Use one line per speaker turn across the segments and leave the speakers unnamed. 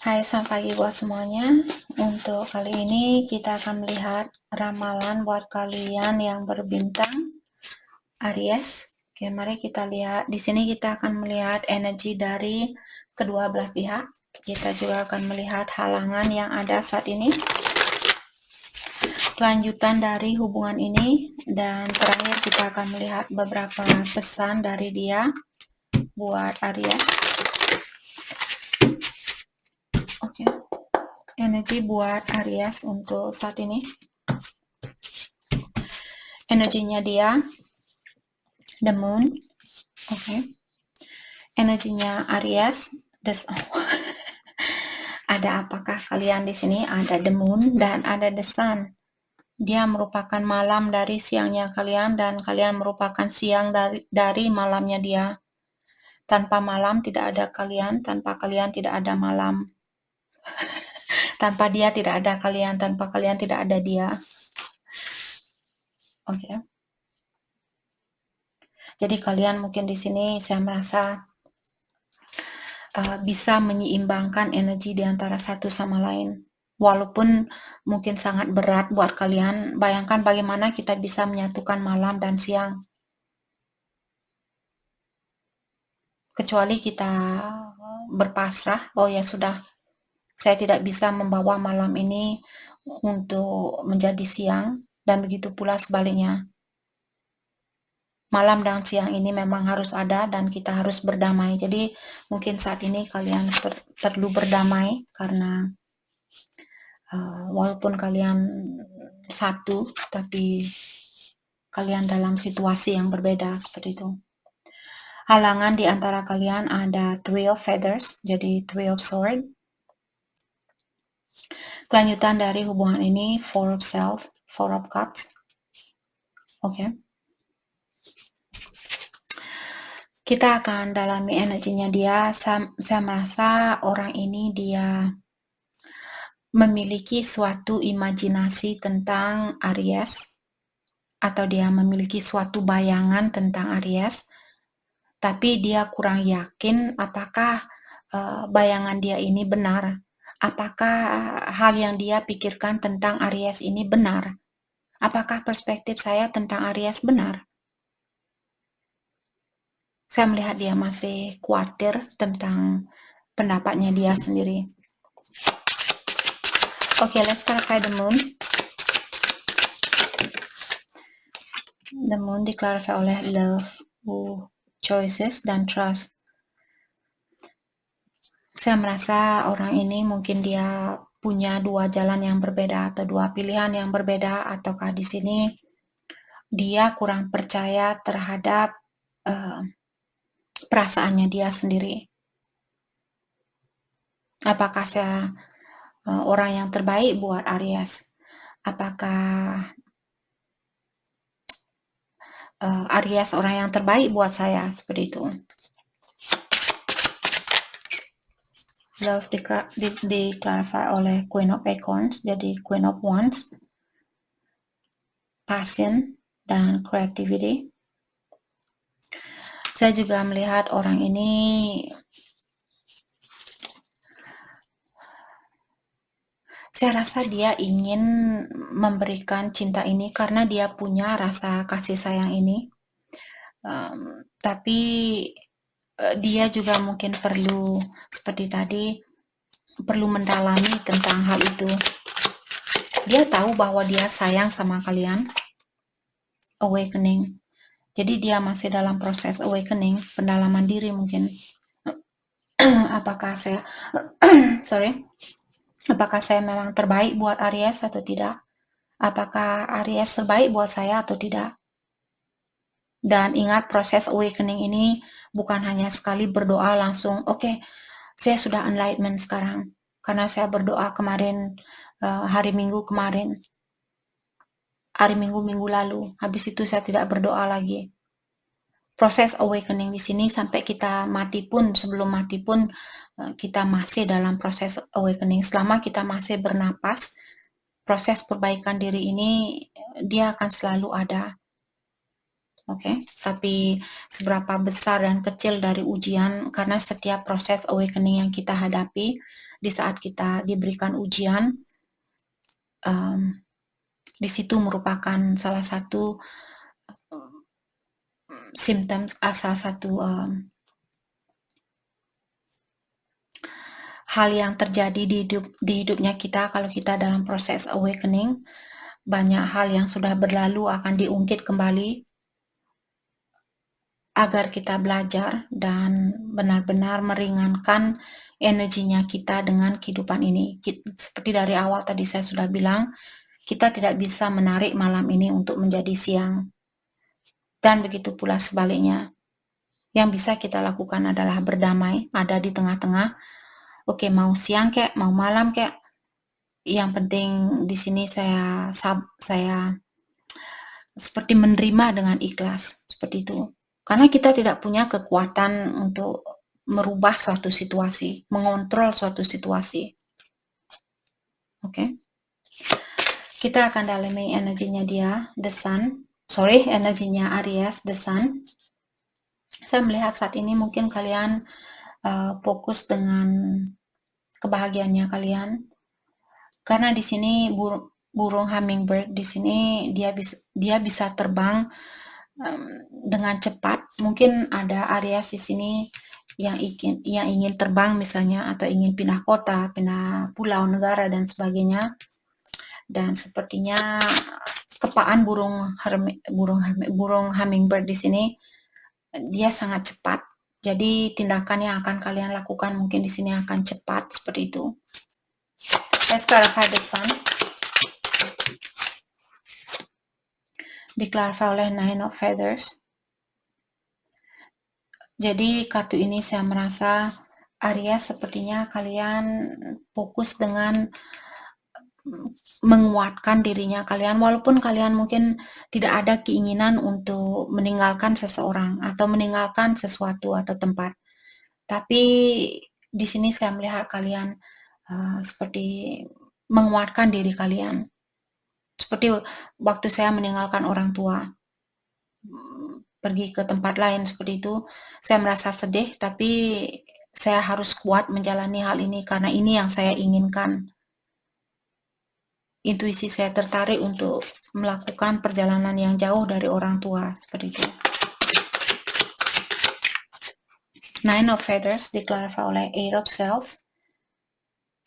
Hai, selamat pagi buat semuanya. Untuk kali ini kita akan melihat ramalan buat kalian yang berbintang Aries. Oke, mari kita lihat. Di sini kita akan melihat energi dari kedua belah pihak. Kita juga akan melihat halangan yang ada saat ini, kelanjutan dari hubungan ini, dan terakhir kita akan melihat beberapa pesan dari dia buat Aries. Oke. Energi buat Aries untuk saat ini. Energinya dia the moon. Oke. Energinya Aries, ada apakah kalian di sini? Ada the moon dan ada the sun. Dia merupakan malam dari siangnya kalian dan kalian merupakan siang dari malamnya dia. Tanpa malam tidak ada kalian, tanpa kalian tidak ada malam. Tanpa dia tidak ada kalian, tanpa kalian tidak ada dia. Oke. Jadi kalian mungkin di sini saya merasa bisa menyeimbangkan energi di antara satu sama lain. Walaupun mungkin sangat berat buat kalian, bayangkan bagaimana kita bisa menyatukan malam dan siang. Kecuali kita berpasrah, oh ya sudah, saya tidak bisa membawa malam ini untuk menjadi siang, dan begitu pula sebaliknya. Malam dan siang ini memang harus ada dan kita harus berdamai. Jadi mungkin saat ini kalian perlu berdamai karena walaupun kalian satu, tapi kalian dalam situasi yang berbeda seperti itu. Halangan di antara kalian ada Three of Feathers, jadi Three of Swords. Kelanjutan dari hubungan ini Four of Self, Four of Cups. Oke. Kita akan dalami energinya dia. Saya merasa orang ini dia memiliki suatu imajinasi tentang Aries, atau dia memiliki suatu bayangan tentang Aries, tapi dia kurang yakin apakah bayangan dia ini benar. Apakah hal yang dia pikirkan tentang Aries ini benar? Apakah perspektif saya tentang Aries benar? Saya melihat dia masih khawatir tentang pendapatnya dia sendiri. Oke, let's clarify the moon. The moon diklarifikasi oleh love, choices, dan trust. Saya merasa orang ini mungkin dia punya dua jalan yang berbeda atau dua pilihan yang berbeda, ataukah di sini dia kurang percaya terhadap perasaannya dia sendiri. Apakah saya orang yang terbaik buat Aries? Apakah Aries orang yang terbaik buat saya? Seperti itu. Love diklarifikasi oleh Queen of Acorns, jadi Queen of Wands, passion, dan creativity. Saya juga melihat orang ini saya rasa dia ingin memberikan cinta ini karena dia punya rasa kasih sayang ini. Tapi dia juga mungkin perlu, seperti tadi, perlu mendalami tentang hal itu. Dia tahu bahwa dia sayang sama kalian, awakening. Jadi dia masih dalam proses awakening, pendalaman diri mungkin. Apakah saya, apakah saya memang terbaik buat Aries atau tidak? Apakah Aries terbaik buat saya atau tidak? Dan ingat, proses awakening ini bukan hanya sekali berdoa langsung, oke, saya sudah enlightenment sekarang. Karena saya berdoa kemarin, hari Minggu kemarin, hari Minggu lalu, habis itu saya tidak berdoa lagi. Proses awakening di sini sampai kita mati pun, sebelum mati pun kita masih dalam proses awakening. Selama kita masih bernapas, proses perbaikan diri ini dia akan selalu ada. Oke. Tapi seberapa besar dan kecil dari ujian, karena setiap proses awakening yang kita hadapi, di saat kita diberikan ujian, di situ merupakan salah satu symptoms, salah satu hal yang terjadi di hidupnya kita kalau kita dalam proses awakening. Banyak hal yang sudah berlalu akan diungkit kembali agar kita belajar dan benar-benar meringankan energinya kita dengan kehidupan ini. Seperti dari awal tadi saya sudah bilang, kita tidak bisa menarik malam ini untuk menjadi siang. Dan begitu pula sebaliknya. Yang bisa kita lakukan adalah berdamai, ada di tengah-tengah. Oke, mau siang kek, mau malam kek. Yang penting di sini saya seperti menerima dengan ikhlas, seperti itu. Karena kita tidak punya kekuatan untuk merubah suatu situasi, mengontrol suatu situasi. Oke. Kita akan dalami energinya dia, the sun. Energinya Aries, the sun. Saya melihat saat ini mungkin kalian fokus dengan kebahagiaannya kalian. Karena di sini burung hummingbird di sini dia bisa terbang dengan cepat. Mungkin ada Aries di sini yang ingin terbang misalnya, atau ingin pindah kota, pindah pulau, negara dan sebagainya. Dan sepertinya kepaan burung hummingbird di sini dia sangat cepat. Jadi tindakan yang akan kalian lakukan mungkin di sini akan cepat seperti itu. Let's clarify the sun. Diklarify oleh Nine of Feathers. Jadi kartu ini saya merasa Aries sepertinya kalian fokus dengan menguatkan dirinya kalian, walaupun kalian mungkin tidak ada keinginan untuk meninggalkan seseorang atau meninggalkan sesuatu atau tempat. Tapi di sini saya melihat kalian seperti menguatkan diri kalian. Seperti waktu saya meninggalkan orang tua, pergi ke tempat lain seperti itu, saya merasa sedih, tapi saya harus kuat menjalani hal ini karena ini yang saya inginkan. Intuisi saya tertarik untuk melakukan perjalanan yang jauh dari orang tua, seperti itu. Nine of Feathers diklarifikasi oleh Eight of Swords,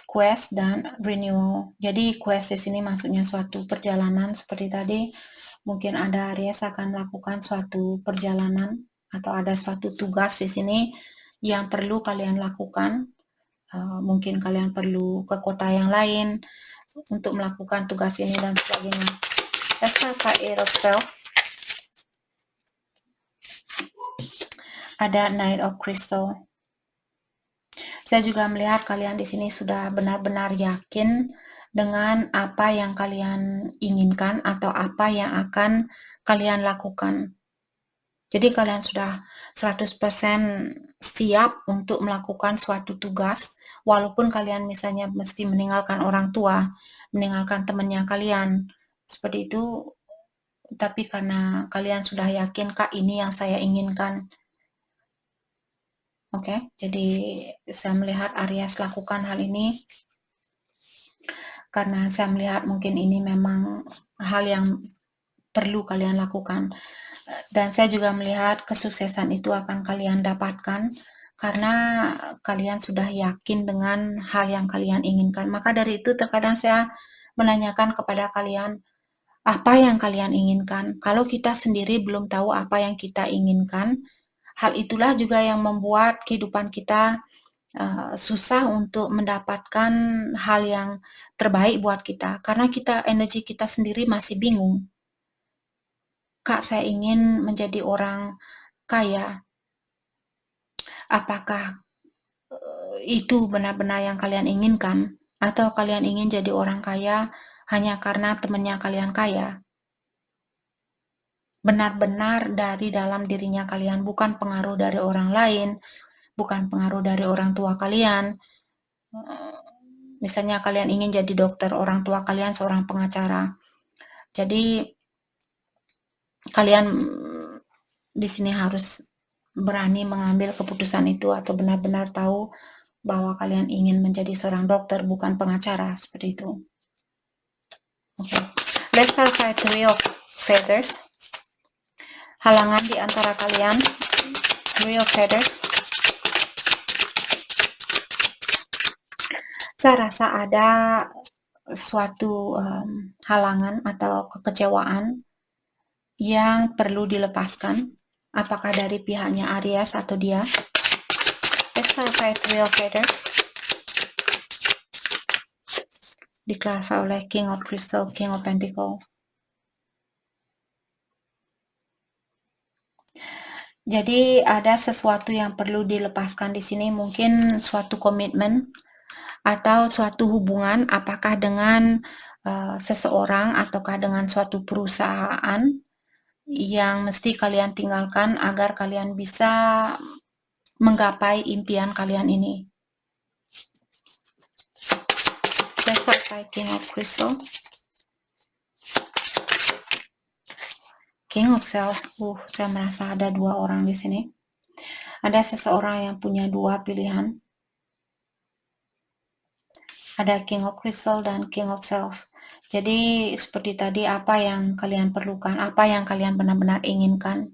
quest dan renewal. Jadi quest di sini maksudnya suatu perjalanan seperti tadi. Mungkin ada Aries akan melakukan suatu perjalanan atau ada suatu tugas di sini yang perlu kalian lakukan. Mungkin kalian perlu ke kota yang lain untuk melakukan tugas ini dan sebagainya. Let's clarify Eight of Swords. Ada Knight of Crystal. Saya juga melihat kalian di sini sudah benar-benar yakin dengan apa yang kalian inginkan atau apa yang akan kalian lakukan. Jadi kalian sudah 100% siap untuk melakukan suatu tugas, walaupun kalian misalnya mesti meninggalkan orang tua, meninggalkan temannya kalian, seperti itu. Tapi karena kalian sudah yakin, Kak, ini yang saya inginkan. Oke, jadi saya melihat Aries lakukan hal ini karena saya melihat mungkin ini memang hal yang perlu kalian lakukan. Dan saya juga melihat kesuksesan itu akan kalian dapatkan karena kalian sudah yakin dengan hal yang kalian inginkan. Maka dari itu terkadang saya menanyakan kepada kalian, apa yang kalian inginkan? Kalau kita sendiri belum tahu apa yang kita inginkan, hal itulah juga yang membuat kehidupan kita susah untuk mendapatkan hal yang terbaik buat kita. Karena energi kita sendiri masih bingung. Kak, saya ingin menjadi orang kaya. Apakah itu benar-benar yang kalian inginkan? Atau kalian ingin jadi orang kaya hanya karena temannya kalian kaya? Benar-benar dari dalam dirinya kalian, bukan pengaruh dari orang lain, bukan pengaruh dari orang tua kalian. Misalnya kalian ingin jadi dokter, orang tua kalian seorang pengacara. Jadi kalian di sini harus berani mengambil keputusan itu atau benar-benar tahu bahwa kalian ingin menjadi seorang dokter, bukan pengacara, seperti itu. Okay. Let's clarify three of feathers. Halangan di antara kalian, three of feathers. Saya rasa ada suatu halangan atau kekecewaan yang perlu dilepaskan. Apakah dari pihaknya Aries atau dia? Let's clarify three of feathers. Diklarify oleh King of Crystal, King of Pentacle. Jadi ada sesuatu yang perlu dilepaskan di sini, mungkin suatu komitmen atau suatu hubungan, apakah dengan seseorang ataukah dengan suatu perusahaan yang mesti kalian tinggalkan agar kalian bisa menggapai impian kalian ini. Let's start by King of Crystal. King of Swords. Saya merasa ada dua orang di sini. Ada seseorang yang punya dua pilihan. Ada King of Crystal dan King of Swords. Jadi seperti tadi, apa yang kalian perlukan, apa yang kalian benar-benar inginkan.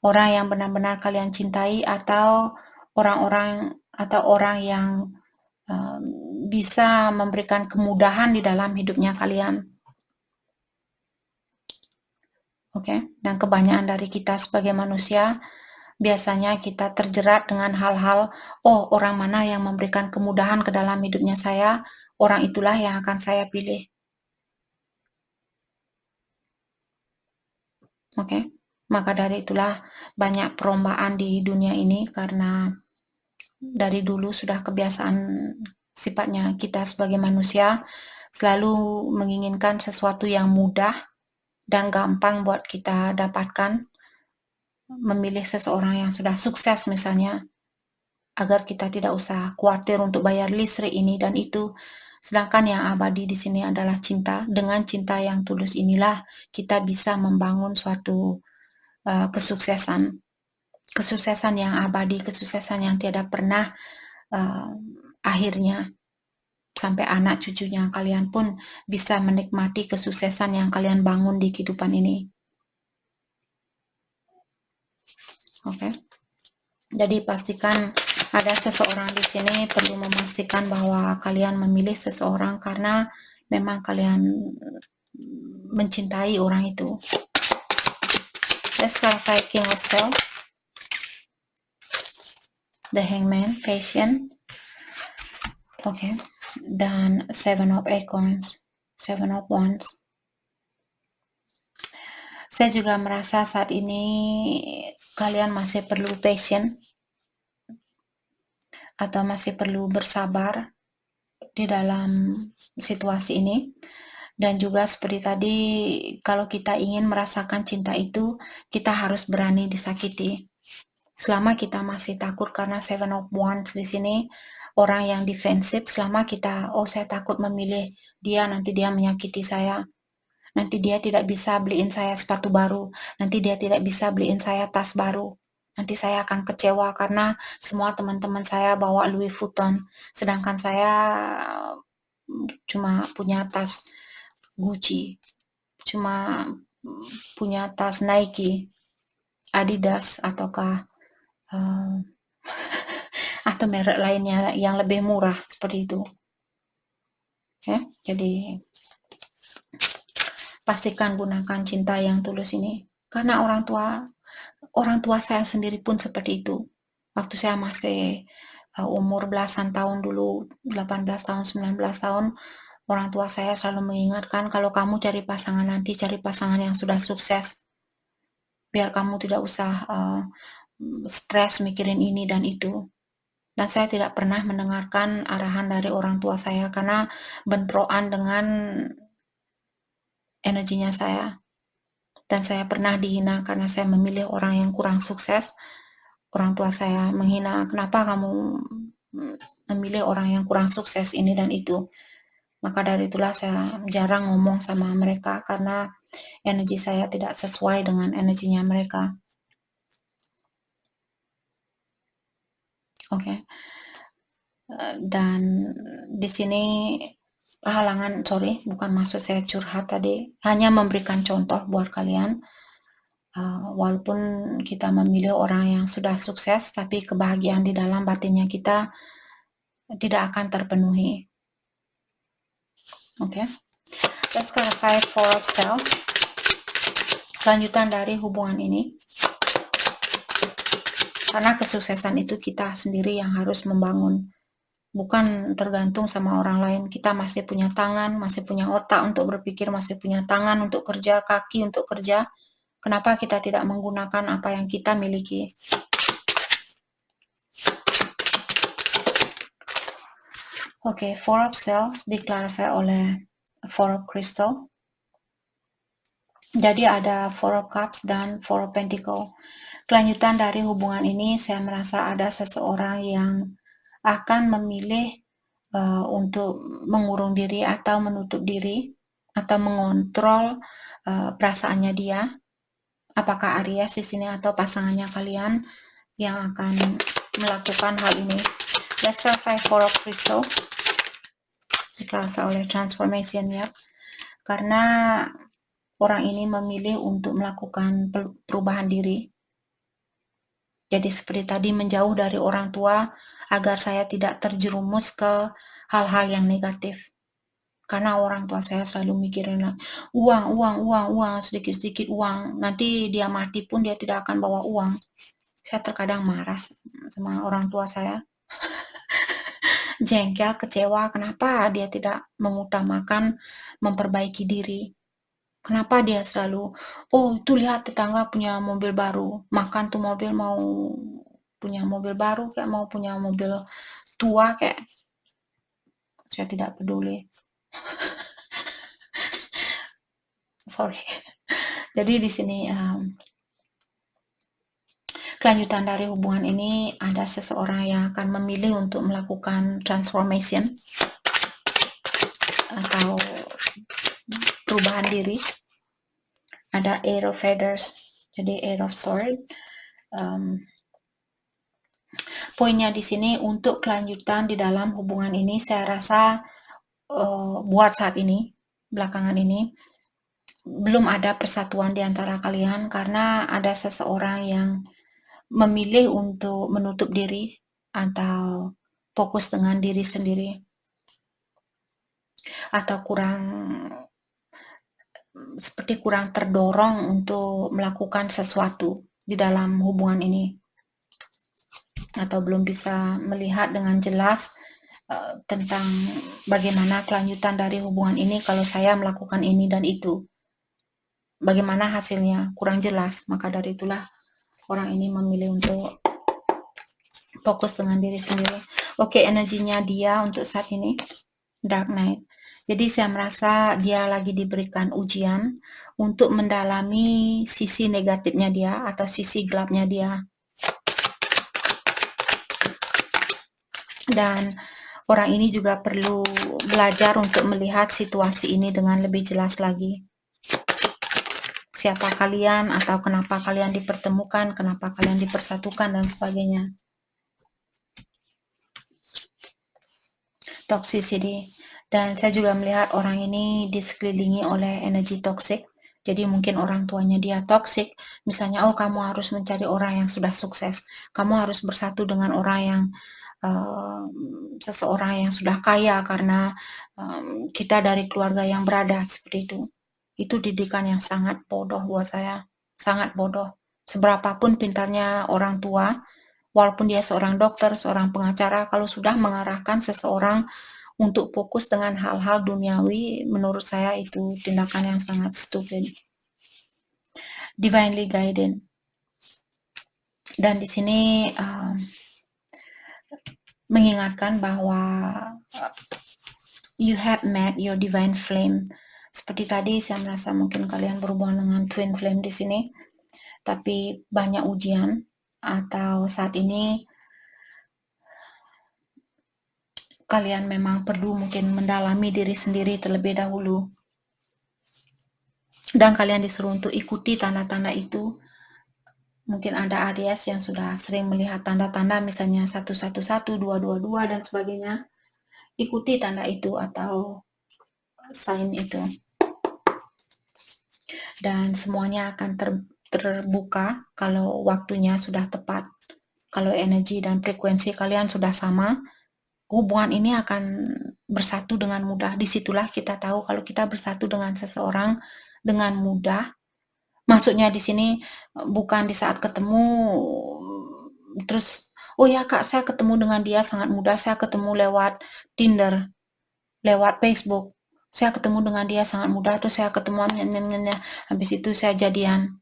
Orang yang benar-benar kalian cintai atau orang-orang atau orang yang bisa memberikan kemudahan di dalam hidupnya kalian. Oke, dan kebanyakan dari kita sebagai manusia biasanya kita terjerat dengan hal-hal, orang mana yang memberikan kemudahan ke dalam hidupnya saya, orang itulah yang akan saya pilih. Oke, maka dari itulah banyak perlombaan di dunia ini, karena dari dulu sudah kebiasaan sifatnya kita sebagai manusia selalu menginginkan sesuatu yang mudah dan gampang buat kita dapatkan. Memilih seseorang yang sudah sukses misalnya, agar kita tidak usah khawatir untuk bayar listrik ini dan itu. Sedangkan yang abadi di sini adalah cinta. Dengan cinta yang tulus inilah kita bisa membangun suatu kesuksesan. Kesuksesan yang abadi, kesuksesan yang tidak pernah akhirnya. Sampai anak cucunya kalian pun bisa menikmati kesuksesan yang kalian bangun di kehidupan ini. Oke. Jadi pastikan ada seseorang di sini, perlu memastikan bahwa kalian memilih seseorang karena memang kalian mencintai orang itu. Let's clarify King of Swords, the Hangman, Patient. Oke. Dan Seven of Acorns, Seven of Wands. Saya juga merasa saat ini kalian masih perlu patient atau masih perlu bersabar di dalam situasi ini. Dan juga seperti tadi, kalau kita ingin merasakan cinta itu, kita harus berani disakiti. Selama kita masih takut, karena Seven of Wands di sini orang yang defensif, selama kita, saya takut memilih dia, nanti dia menyakiti saya. Nanti dia tidak bisa beliin saya sepatu baru. Nanti dia tidak bisa beliin saya tas baru. Nanti saya akan kecewa karena semua teman-teman saya bawa Louis Vuitton. Sedangkan saya cuma punya tas Gucci. Cuma punya tas Nike, Adidas, ataukah atau merek lainnya yang lebih murah seperti itu. Ya, jadi pastikan gunakan cinta yang tulus ini, karena orang tua saya sendiri pun seperti itu. Waktu saya masih umur belasan tahun dulu, 18 tahun, 19 tahun, orang tua saya selalu mengingatkan, kalau kamu cari pasangan nanti, cari pasangan yang sudah sukses. Biar kamu tidak usah stres mikirin ini dan itu. Dan saya tidak pernah mendengarkan arahan dari orang tua saya karena bentrokan dengan energinya saya. Dan saya pernah dihina karena saya memilih orang yang kurang sukses. Orang tua saya menghina, kenapa kamu memilih orang yang kurang sukses ini dan itu. Maka dari itulah saya jarang ngomong sama mereka, karena energi saya tidak sesuai dengan energinya mereka. Oke. Dan di sini halangan, bukan maksud saya curhat tadi, hanya memberikan contoh buat kalian. Walaupun kita memilih orang yang sudah sukses, tapi kebahagiaan di dalam batinnya kita tidak akan terpenuhi. Oke. Let's clarify Four of Self. Kelanjutan dari hubungan ini. Karena kesuksesan itu kita sendiri yang harus membangun. Bukan tergantung sama orang lain. Kita masih punya tangan, masih punya otak untuk berpikir, masih punya tangan untuk kerja, kaki untuk kerja. Kenapa kita tidak menggunakan apa yang kita miliki? Oke, Four of Self diklarifikasi oleh Four of Crystal. Jadi ada Four of Cups dan Four of Pentacle. Kelanjutan dari hubungan ini, saya merasa ada seseorang yang akan memilih untuk mengurung diri atau menutup diri atau mengontrol perasaannya dia. Apakah Aries di sini atau pasangannya kalian yang akan melakukan hal ini? Let's clarify Four of Crystal. Diklarifikasi oleh Transformation ya. Karena orang ini memilih untuk melakukan perubahan diri. Jadi seperti tadi, menjauh dari orang tua agar saya tidak terjerumus ke hal-hal yang negatif. Karena orang tua saya selalu mikirin uang, sedikit-sedikit uang. Nanti dia mati pun dia tidak akan bawa uang. Saya terkadang marah sama orang tua saya. Jengkel, kecewa, kenapa dia tidak mengutamakan memperbaiki diri. Kenapa dia selalu, itu lihat tetangga punya mobil baru, makan tuh mobil, mau punya mobil baru kayak mau punya mobil tua kayak. Saya tidak peduli. Sorry. Jadi di sini kelanjutan dari hubungan ini, ada seseorang yang akan memilih untuk melakukan transformation atau perubahan diri. Ada Eight of Feathers, jadi Eight of Swords. Poinnya di sini, untuk kelanjutan di dalam hubungan ini, saya rasa buat saat ini, belakangan ini, belum ada persatuan di antara kalian karena ada seseorang yang memilih untuk menutup diri atau fokus dengan diri sendiri, atau seperti kurang terdorong untuk melakukan sesuatu di dalam hubungan ini, atau belum bisa melihat dengan jelas tentang bagaimana kelanjutan dari hubungan ini kalau saya melakukan ini dan itu. Bagaimana hasilnya? Kurang jelas. Maka dari itulah orang ini memilih untuk fokus dengan diri sendiri. Oke, energinya dia untuk saat ini, Dark Knight. Jadi saya merasa dia lagi diberikan ujian untuk mendalami sisi negatifnya dia atau sisi gelapnya dia. Dan orang ini juga perlu belajar untuk melihat situasi ini dengan lebih jelas lagi. Siapa kalian atau kenapa kalian dipertemukan, kenapa kalian dipersatukan, dan sebagainya. Toxicity. Dan saya juga melihat orang ini disekelilingi oleh energi toksik. Jadi mungkin orang tuanya dia toksik. Misalnya, kamu harus mencari orang yang sudah sukses. Kamu harus bersatu dengan orang yang seseorang yang sudah kaya karena kita dari keluarga yang berada, seperti itu. Itu didikan yang sangat bodoh buat saya. Sangat bodoh. Seberapapun pintarnya orang tua, walaupun dia seorang dokter, seorang pengacara, kalau sudah mengarahkan seseorang untuk fokus dengan hal-hal duniawi, menurut saya itu tindakan yang sangat stupid. Divinely guided. Dan di sini mengingatkan bahwa you have met your divine flame. Seperti tadi saya merasa mungkin kalian berhubungan dengan twin flame di sini, tapi banyak ujian, atau saat ini kalian memang perlu mungkin mendalami diri sendiri terlebih dahulu. dan kalian disuruh untuk ikuti tanda-tanda itu. Mungkin ada Aries yang sudah sering melihat tanda-tanda misalnya 111, 222 dan sebagainya. Ikuti tanda itu atau sign itu. Dan semuanya akan terbuka kalau waktunya sudah tepat. Kalau energi dan frekuensi kalian sudah sama, hubungan ini akan bersatu dengan mudah. Disitulah kita tahu kalau kita bersatu dengan seseorang dengan mudah. Maksudnya di sini bukan di saat ketemu terus, oh ya Kak, saya ketemu dengan dia sangat mudah, saya ketemu lewat Tinder, lewat Facebook. Saya ketemu dengan dia sangat mudah, terus saya ketemu habis itu saya jadian.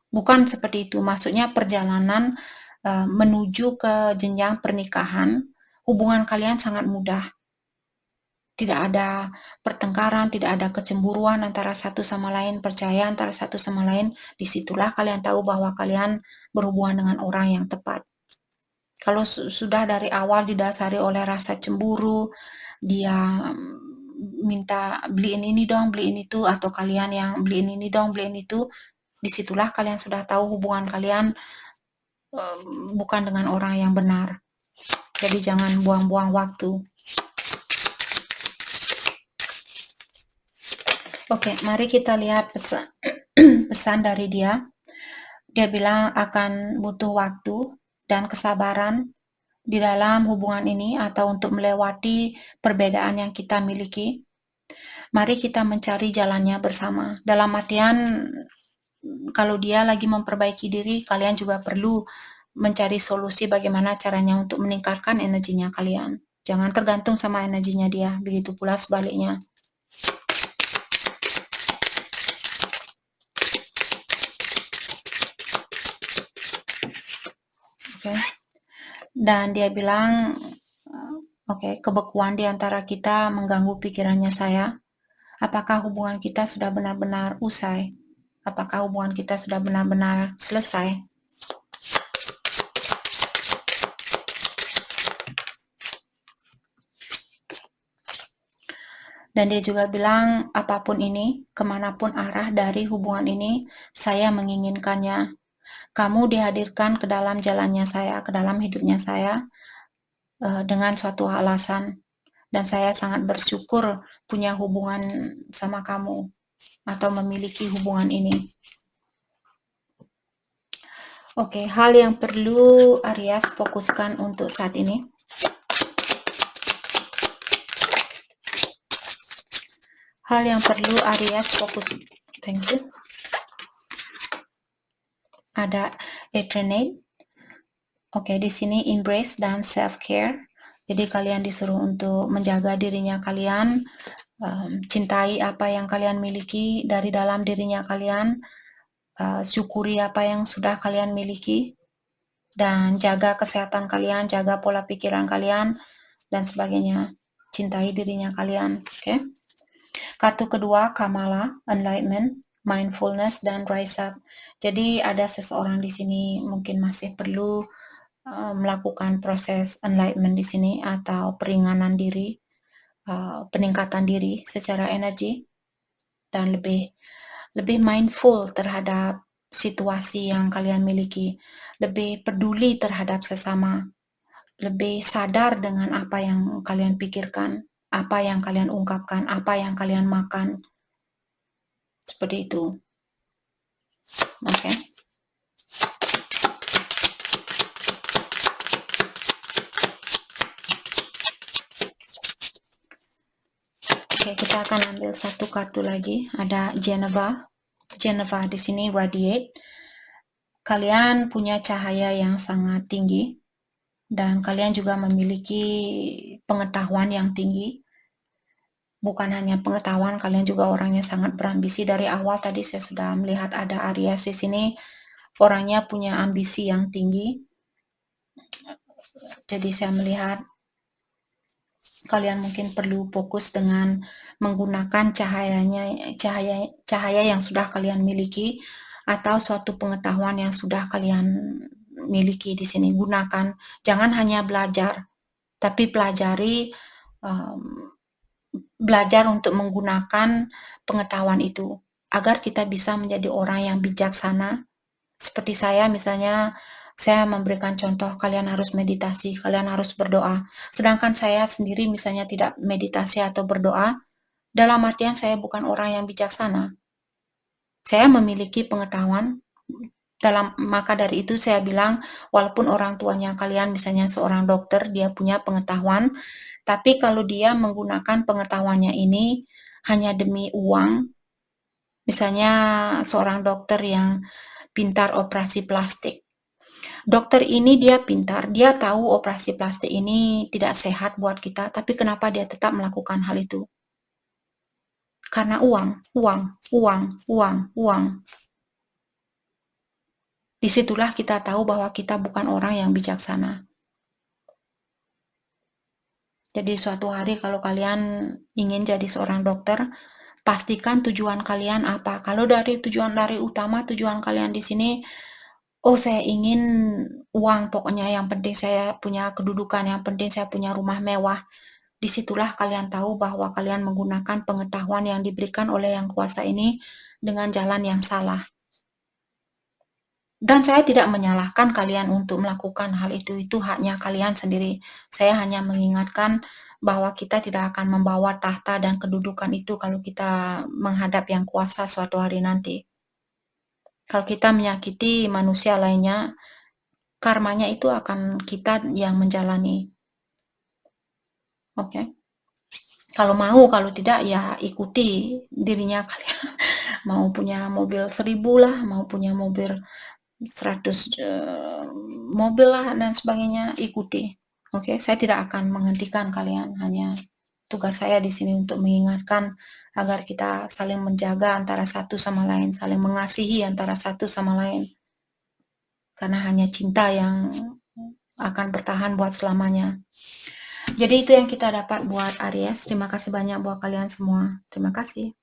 Bukan seperti itu. Maksudnya perjalanan menuju ke jenjang pernikahan, hubungan kalian sangat mudah. Tidak ada pertengkaran, tidak ada kecemburuan antara satu sama lain, percaya antara satu sama lain. Disitulah kalian tahu bahwa kalian berhubungan dengan orang yang tepat. Kalau sudah dari awal didasari oleh rasa cemburu, dia minta beliin ini dong, beliin itu, atau kalian yang beliin ini dong, beliin itu, disitulah kalian sudah tahu hubungan kalian bukan dengan orang yang benar. Jadi jangan buang-buang waktu. Oke, mari kita lihat pesan, pesan dari dia. Dia bilang akan butuh waktu dan kesabaran di dalam hubungan ini atau untuk melewati perbedaan yang kita miliki. Mari kita mencari jalannya bersama. Dalam artian, kalau dia lagi memperbaiki diri, kalian juga perlu mencari solusi bagaimana caranya untuk meningkatkan energinya kalian. Jangan tergantung sama energinya dia, begitu pula sebaliknya. Oke. Dan dia bilang, oke, kebekuan di antara kita mengganggu pikirannya saya. Apakah hubungan kita sudah benar-benar usai? Apakah hubungan kita sudah benar-benar selesai? Dan dia juga bilang, apapun ini, kemanapun arah dari hubungan ini, saya menginginkannya. Kamu dihadirkan ke dalam jalannya saya, ke dalam hidupnya saya, dengan suatu alasan. Dan saya sangat bersyukur punya hubungan sama kamu, atau memiliki hubungan ini. Oke, hal yang perlu Aries fokuskan untuk saat ini. Hal yang perlu Aries fokus. Thank you. Ada Eternate. Oke, di sini embrace dan self care. Jadi kalian disuruh untuk menjaga dirinya kalian, cintai apa yang kalian miliki dari dalam dirinya kalian, syukuri apa yang sudah kalian miliki, dan jaga kesehatan kalian, jaga pola pikiran kalian, dan sebagainya. Cintai dirinya kalian, oke? Kartu kedua, Kamala, Enlightenment, Mindfulness, dan Rise Up. Jadi ada seseorang di sini mungkin masih perlu melakukan proses enlightenment di sini atau peringanan diri, peningkatan diri secara energi, dan lebih mindful terhadap situasi yang kalian miliki, lebih peduli terhadap sesama, lebih sadar dengan apa yang kalian pikirkan, apa yang kalian ungkapkan, apa yang kalian makan. Seperti itu. Oke. Oke, kita akan ambil satu kartu lagi. Ada Geneva. Geneva di sini radiate. Kalian punya cahaya yang sangat tinggi dan kalian juga memiliki pengetahuan yang tinggi. Bukan hanya pengetahuan, kalian juga orangnya sangat berambisi. Dari awal tadi saya sudah melihat ada Aries di sini, orangnya punya ambisi yang tinggi. Jadi saya melihat kalian mungkin perlu fokus dengan menggunakan cahaya yang sudah kalian miliki atau suatu pengetahuan yang sudah kalian miliki di sini. Gunakan, jangan hanya belajar, tapi belajar untuk menggunakan pengetahuan itu. agar kita bisa menjadi orang yang bijaksana. Seperti saya misalnya, saya memberikan contoh kalian harus meditasi, kalian harus berdoa. Sedangkan saya sendiri misalnya tidak meditasi atau berdoa, dalam artian saya bukan orang yang bijaksana. Saya memiliki pengetahuan, maka dari itu saya bilang, walaupun orang tuanya kalian misalnya seorang dokter, dia punya pengetahuan, tapi kalau dia menggunakan pengetahuannya ini hanya demi uang, misalnya seorang dokter yang pintar operasi plastik. Dokter ini dia pintar, dia tahu operasi plastik ini tidak sehat buat kita, tapi kenapa dia tetap melakukan hal itu? Karena uang, uang, uang, uang, uang. Disitulah kita tahu bahwa kita bukan orang yang bijaksana. Jadi suatu hari kalau kalian ingin jadi seorang dokter, pastikan tujuan kalian apa. Kalau tujuan utama tujuan kalian di sini, oh saya ingin uang, pokoknya yang penting saya punya kedudukan, yang penting saya punya rumah mewah. Disitulah kalian tahu bahwa kalian menggunakan pengetahuan yang diberikan oleh Yang Kuasa ini dengan jalan yang salah. Dan saya tidak menyalahkan kalian untuk melakukan hal itu haknya kalian sendiri. Saya hanya mengingatkan bahwa kita tidak akan membawa tahta dan kedudukan itu kalau kita menghadap Yang Kuasa suatu hari nanti. Kalau kita menyakiti manusia lainnya, karmanya itu akan kita yang menjalani. Oke? Kalau mau, kalau tidak ya ikuti dirinya kalian. Mau punya mobil 1000 lah, mau punya mobil 100 mobil lah dan sebagainya, ikuti. Oke, saya tidak akan menghentikan kalian, hanya tugas saya di sini untuk mengingatkan agar kita saling menjaga antara satu sama lain, saling mengasihi antara satu sama lain. Karena hanya cinta yang akan bertahan buat selamanya. Jadi itu yang kita dapat buat Aries. Terima kasih banyak buat kalian semua. Terima kasih.